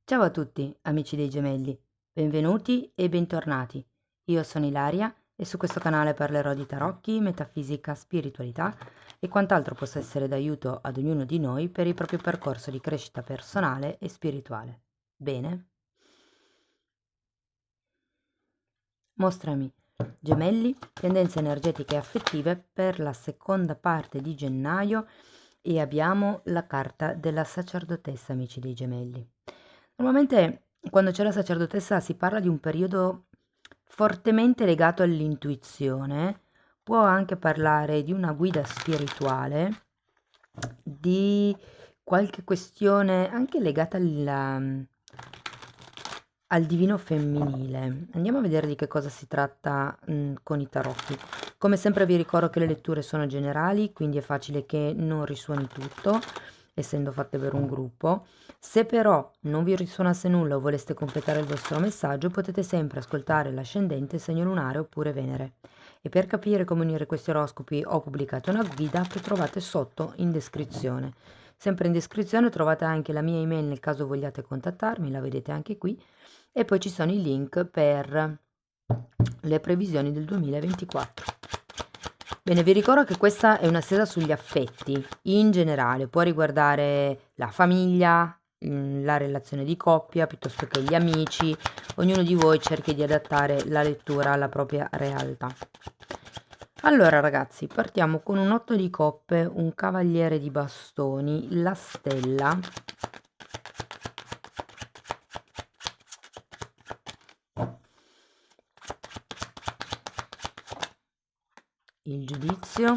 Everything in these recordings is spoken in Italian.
Ciao a tutti, amici dei gemelli, benvenuti e bentornati. Io sono Ilaria e su questo canale parlerò di tarocchi, metafisica, spiritualità e quant'altro possa essere d'aiuto ad ognuno di noi per il proprio percorso di crescita personale e spirituale. Bene? Mostrami, gemelli, tendenze energetiche e affettive per la seconda parte di gennaio e abbiamo la carta della sacerdotessa, amici dei gemelli. Normalmente quando c'è la sacerdotessa si parla di un periodo fortemente legato all'intuizione, può anche parlare di una guida spirituale, di qualche questione anche legata al divino femminile. Andiamo a vedere di che cosa si tratta con i tarocchi. Come sempre vi ricordo che le letture sono generali, quindi è facile che non risuoni tutto, essendo fatte per un gruppo. Se però non vi risuonasse nulla o voleste completare il vostro messaggio, potete sempre ascoltare l'ascendente, segno lunare oppure Venere. E per capire come unire questi oroscopi ho pubblicato una guida che trovate sotto in descrizione. Sempre in descrizione trovate anche la mia email nel caso vogliate contattarmi, la vedete anche qui, e poi ci sono i link per le previsioni del 2024. Bene, vi ricordo che questa è una sesa sugli affetti in generale, può riguardare la famiglia, la relazione di coppia, piuttosto che gli amici. Ognuno di voi cerchi di adattare la lettura alla propria realtà. Allora ragazzi, partiamo con un 8 di coppe, un cavaliere di bastoni, la stella, il giudizio,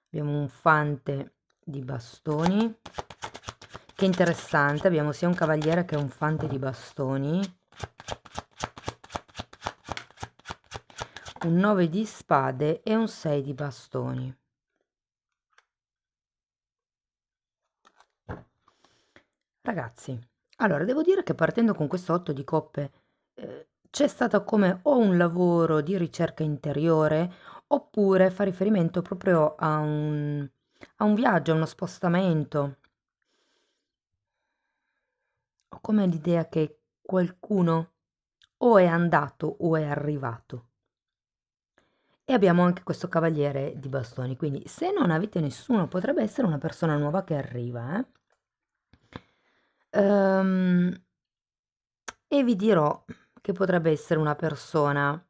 abbiamo un fante di bastoni. Che interessante, abbiamo sia un cavaliere che un fante di bastoni, un 9 di spade e un 6 di bastoni. Ragazzi, allora devo dire che partendo con questo 8 di coppe c'è stato come o un lavoro di ricerca interiore oppure fa riferimento proprio a un viaggio, a uno spostamento. Ho come l'idea che qualcuno o è andato o è arrivato. E abbiamo anche questo cavaliere di bastoni, quindi se non avete nessuno, potrebbe essere una persona nuova che arriva, eh? Ehm, e vi dirò che potrebbe essere una persona,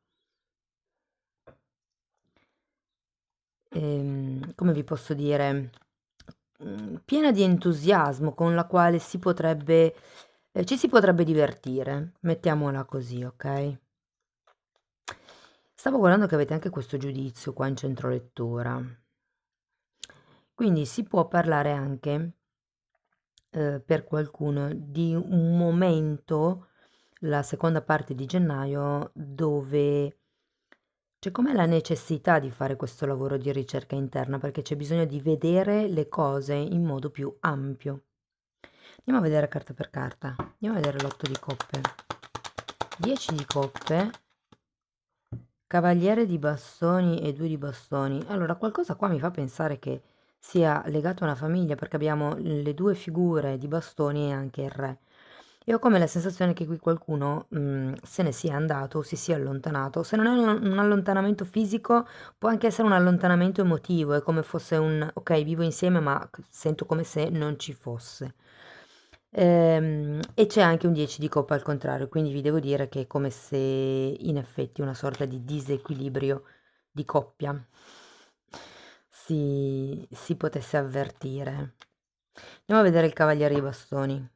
come vi posso dire, piena di entusiasmo, con la quale ci si potrebbe divertire, mettiamola così, ok? Stavo guardando che avete anche questo giudizio qua in centro lettura. Quindi si può parlare anche, per qualcuno, di un momento, la seconda parte di gennaio, dove c'è come la necessità di fare questo lavoro di ricerca interna, perché c'è bisogno di vedere le cose in modo più ampio. Andiamo a vedere carta per carta. Andiamo a vedere l'otto di coppe. 10 di coppe, cavaliere di bastoni e 2 di bastoni. Allora, qualcosa qua mi fa pensare che sia legato a una famiglia, perché abbiamo le due figure di bastoni e anche il re. E ho come la sensazione che qui qualcuno se ne sia andato o si sia allontanato. Se non è un allontanamento fisico, può anche essere un allontanamento emotivo, è come fosse un ok, vivo insieme, ma sento come se non ci fosse. E c'è anche un 10 di coppa al contrario, quindi vi devo dire che è come se in effetti una sorta di disequilibrio di coppia si potesse avvertire. Andiamo a vedere il cavaliere di bastoni.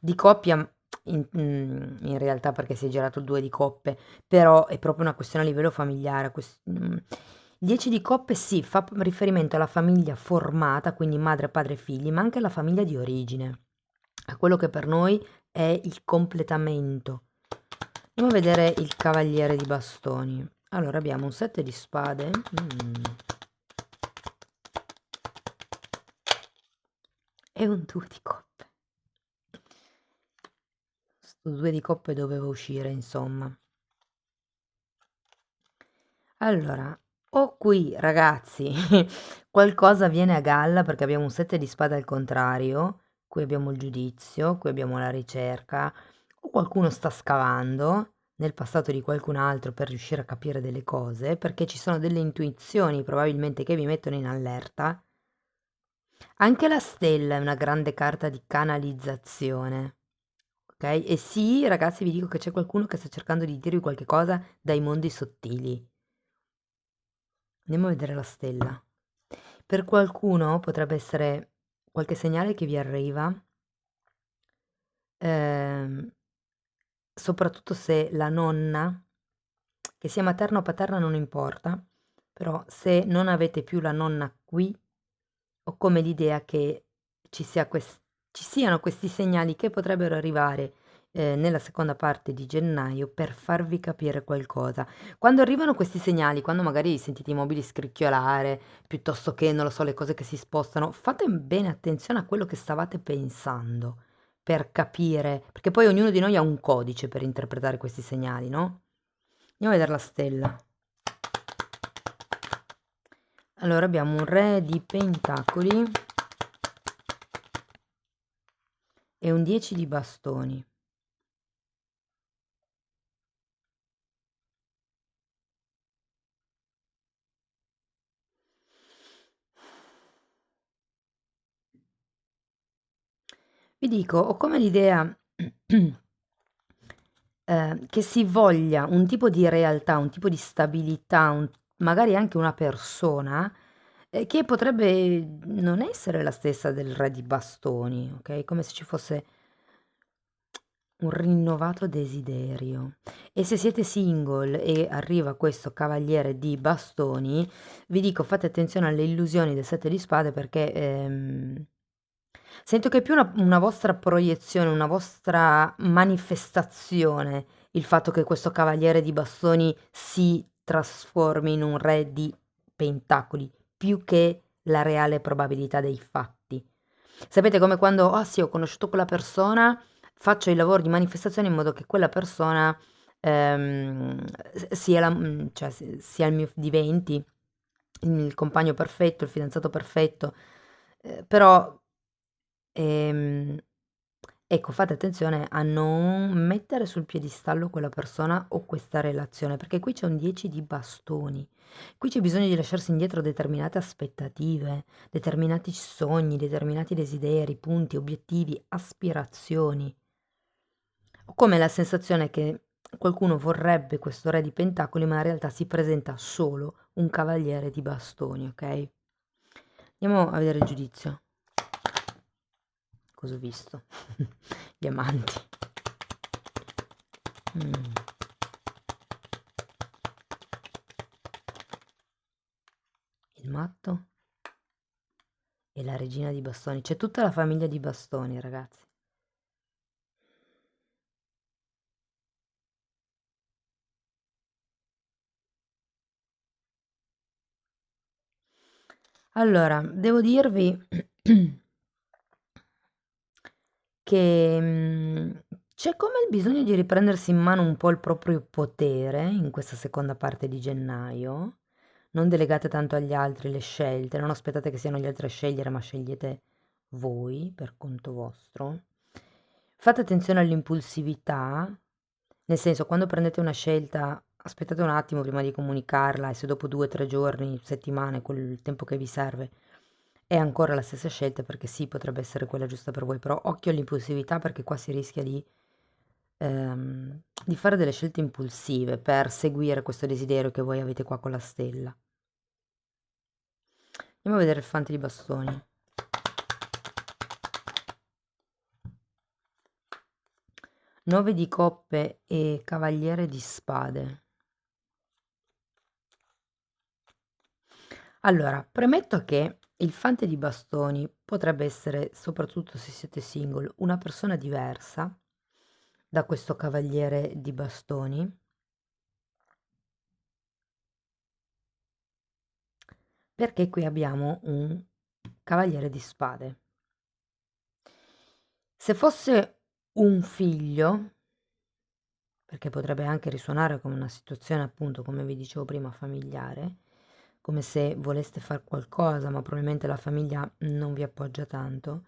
Di coppia, in realtà, perché si è girato il 2 di coppe, però è proprio una questione a livello familiare. 10 di coppe sì, fa riferimento alla famiglia formata, quindi madre, padre, figli, ma anche alla famiglia di origine, a quello che per noi è il completamento. Andiamo a vedere il cavaliere di bastoni. Allora abbiamo un 7 di spade, e un 2 di coppe. Sto 2 di coppe doveva uscire, insomma. Allora, o qui ragazzi qualcosa viene a galla perché abbiamo un 7 di spade al contrario, qui abbiamo il giudizio, qui abbiamo la ricerca, o qualcuno sta scavando nel passato di qualcun altro per riuscire a capire delle cose, perché ci sono delle intuizioni probabilmente che vi mettono in allerta. Anche la stella è una grande carta di canalizzazione, ok? E sì, ragazzi, vi dico che c'è qualcuno che sta cercando di dirvi qualche cosa dai mondi sottili. Andiamo a vedere la stella. Per qualcuno potrebbe essere qualche segnale che vi arriva, ehm, soprattutto se la nonna, che sia materna o paterna non importa, però se non avete più la nonna qui, ho come l'idea che ci siano questi segnali che potrebbero arrivare nella seconda parte di gennaio per farvi capire qualcosa. Quando arrivano questi segnali, quando magari sentite i mobili scricchiolare, piuttosto che, non lo so, le cose che si spostano, fate bene attenzione a quello che stavate pensando per capire, perché poi ognuno di noi ha un codice per interpretare questi segnali, no? Andiamo a vedere la stella. Allora abbiamo un re di pentacoli e un 10 di bastoni. Vi dico, ho come l'idea che si voglia un tipo di realtà, un tipo di stabilità, magari anche una persona, che potrebbe non essere la stessa del re di bastoni, ok? Come se ci fosse un rinnovato desiderio. E se siete single e arriva questo cavaliere di bastoni, vi dico fate attenzione alle illusioni del sette di spade perché sento che è più una vostra proiezione, una vostra manifestazione, il fatto che questo cavaliere di bastoni si trasformi in un re di pentacoli, più che la reale probabilità dei fatti. Sapete come quando, ah sì, ho conosciuto quella persona, faccio il lavoro di manifestazione in modo che quella persona sia, cioè, sia il mio diventi il compagno perfetto, il fidanzato perfetto, però Ehm, ecco, fate attenzione a non mettere sul piedistallo quella persona o questa relazione, perché qui c'è un 10 di bastoni. Qui c'è bisogno di lasciarsi indietro determinate aspettative, determinati sogni, determinati desideri, punti, obiettivi, aspirazioni. Ho come la sensazione che qualcuno vorrebbe questo re di pentacoli, ma in realtà si presenta solo un cavaliere di bastoni, ok? Andiamo a vedere il giudizio. Cosa ho visto? Gli amanti. Mm. Il matto e la regina di bastoni. C'è tutta la famiglia di bastoni, ragazzi. Allora, devo dirvi che c'è come il bisogno di riprendersi in mano un po' il proprio potere in questa seconda parte di gennaio. Non delegate tanto agli altri le scelte, non aspettate che siano gli altri a scegliere, ma scegliete voi per conto vostro. Fate attenzione all'impulsività, nel senso, quando prendete una scelta, aspettate un attimo prima di comunicarla e se dopo 2 o 3 giorni, settimane, quel tempo che vi serve, è ancora la stessa scelta, perché sì, potrebbe essere quella giusta per voi, però occhio all'impulsività perché qua si rischia di fare delle scelte impulsive per seguire questo desiderio che voi avete qua con la stella. Andiamo a vedere il fante di bastoni. Nove di coppe e cavaliere di spade. Allora, premetto che il fante di bastoni potrebbe essere, soprattutto se siete single, una persona diversa da questo cavaliere di bastoni, perché qui abbiamo un cavaliere di spade. Se fosse un figlio, perché potrebbe anche risuonare come una situazione, appunto, come vi dicevo prima, familiare, come se voleste far qualcosa, ma probabilmente la famiglia non vi appoggia tanto.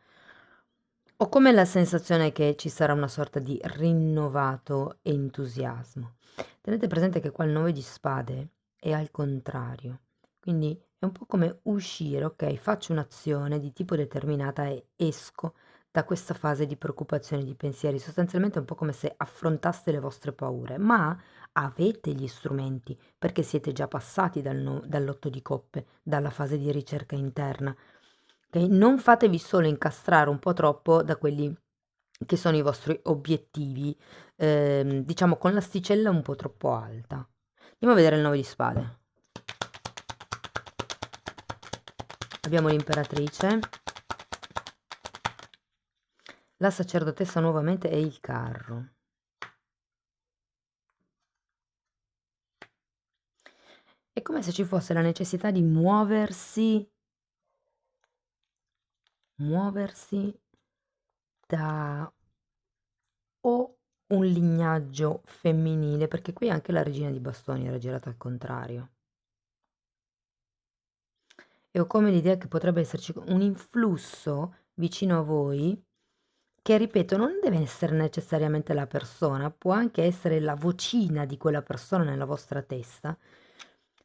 Ho come la sensazione che ci sarà una sorta di rinnovato entusiasmo. Tenete presente che qua il 9 di spade è al contrario, quindi è un po' come uscire, ok, faccio un'azione di tipo determinata e esco da questa fase di preoccupazione, di pensieri, sostanzialmente è un po' come se affrontaste le vostre paure, ma avete gli strumenti perché siete già passati dall'otto di coppe, dalla fase di ricerca interna. Ok? Non fatevi solo incastrare un po' troppo da quelli che sono i vostri obiettivi, diciamo con l'asticella un po' troppo alta. Andiamo a vedere il 9 di spade. Abbiamo l'imperatrice, la sacerdotessa nuovamente e il carro. È come se ci fosse la necessità di muoversi da o un lignaggio femminile, perché qui anche la regina di bastoni era girata al contrario. E ho come l'idea che potrebbe esserci un influsso vicino a voi che, ripeto, non deve essere necessariamente la persona, può anche essere la vocina di quella persona nella vostra testa,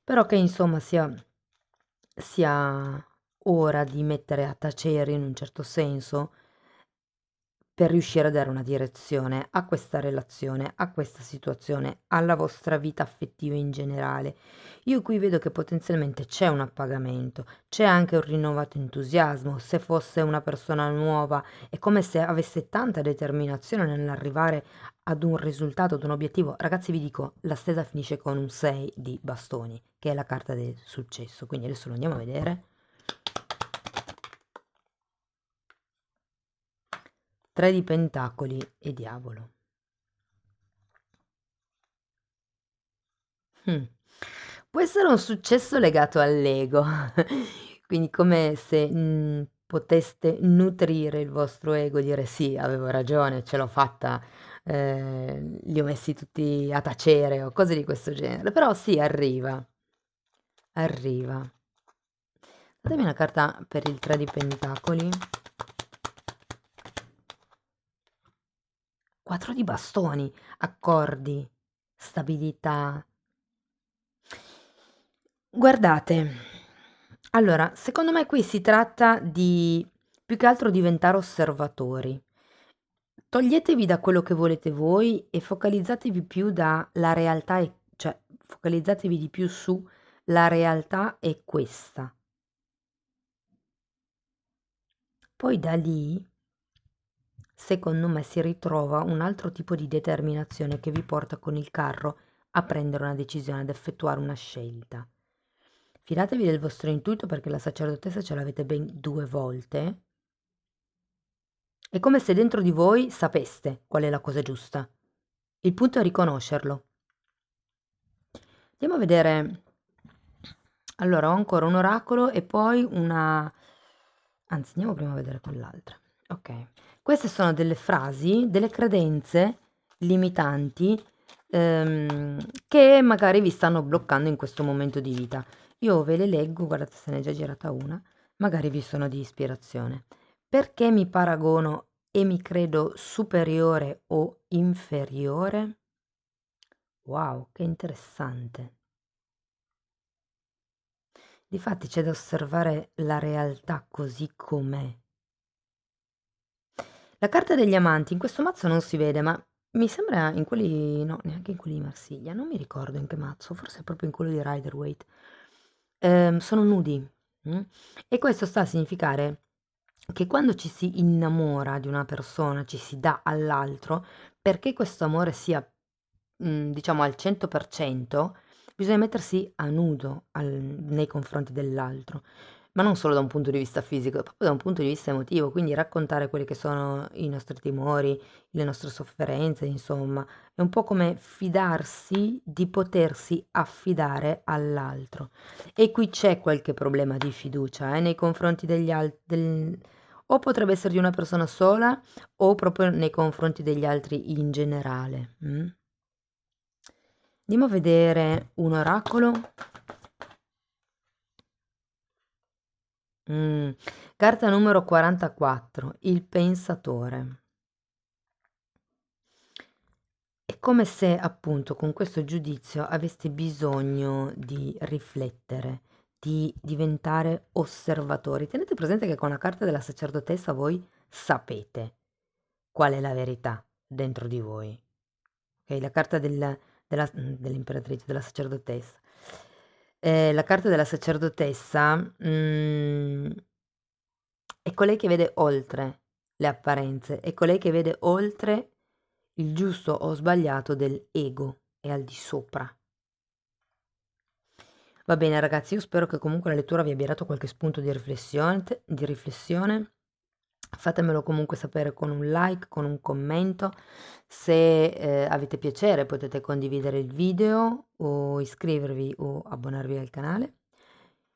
però che insomma sia ora di mettere a tacere in un certo senso per riuscire a dare una direzione a questa relazione, a questa situazione, alla vostra vita affettiva in generale. Io qui vedo che potenzialmente c'è un appagamento, c'è anche un rinnovato entusiasmo. Se fosse una persona nuova, è come se avesse tanta determinazione nell'arrivare ad un risultato, ad un obiettivo. Ragazzi, vi dico, la stesa finisce con un 6 di bastoni, che è la carta del successo. Quindi adesso lo andiamo a vedere. 3 di pentacoli e diavolo. Mh. Può essere un successo legato all'ego, quindi come se, poteste nutrire il vostro ego e dire: "Sì, avevo ragione, ce l'ho fatta, li ho messi tutti a tacere", o cose di questo genere. Però sì, arriva, arriva. Datemi una carta per il 3 di pentacoli. 4 di bastoni, accordi, stabilità. Guardate, allora, secondo me qui si tratta di più che altro diventare osservatori. Toglietevi da quello che volete voi e focalizzatevi più dalla realtà, cioè focalizzatevi di più su la realtà è questa. Poi da lì, secondo me, si ritrova un altro tipo di determinazione che vi porta con il carro a prendere una decisione, ad effettuare una scelta. Fidatevi del vostro intuito perché la sacerdotessa ce l'avete ben 2 volte. È come se dentro di voi sapeste qual è la cosa giusta. Il punto è riconoscerlo. Andiamo a vedere. Allora, ho ancora un oracolo e poi una. Anzi, andiamo prima a vedere quell'altra. Ok. Queste sono delle frasi, delle credenze limitanti che magari vi stanno bloccando in questo momento di vita. Io ve le leggo, guardate, se ne è già girata una, magari vi sono di ispirazione. Perché mi paragono e mi credo superiore o inferiore? Wow, che interessante. Difatti c'è da osservare la realtà così com'è. La carta degli amanti in questo mazzo non si vede, ma mi sembra in quelli, no, neanche in quelli di Marsiglia, non mi ricordo in che mazzo, forse proprio in quello di Rider-Waite. Sono nudi. mm? E questo sta a significare che quando ci si innamora di una persona, ci si dà all'altro, perché questo amore sia, diciamo, al 100%, bisogna mettersi a nudo nei confronti dell'altro, ma non solo da un punto di vista fisico, proprio da un punto di vista emotivo, quindi raccontare quelli che sono i nostri timori, le nostre sofferenze, insomma, è un po' come fidarsi di potersi affidare all'altro. E qui c'è qualche problema di fiducia, nei confronti degli altri, o potrebbe essere di una persona sola o proprio nei confronti degli altri in generale. Andiamo a vedere un oracolo. Mm. Carta numero 44, il pensatore. È come se appunto con questo giudizio aveste bisogno di riflettere, di diventare osservatori. Tenete presente che con la carta della sacerdotessa voi sapete qual è la verità dentro di voi. Ok, la carta dell'imperatrice, della sacerdotessa. La carta della sacerdotessa è colei che vede oltre le apparenze, è colei che vede oltre il giusto o sbagliato dell'ego e al di sopra. Va bene ragazzi, io spero che comunque la lettura vi abbia dato qualche spunto di riflessione. Fatemelo comunque sapere con un like, con un commento. Se avete piacere potete condividere il video o iscrivervi o abbonarvi al canale.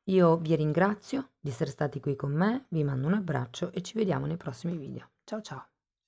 Io vi ringrazio di essere stati qui con me, vi mando un abbraccio e ci vediamo nei prossimi video. Ciao ciao!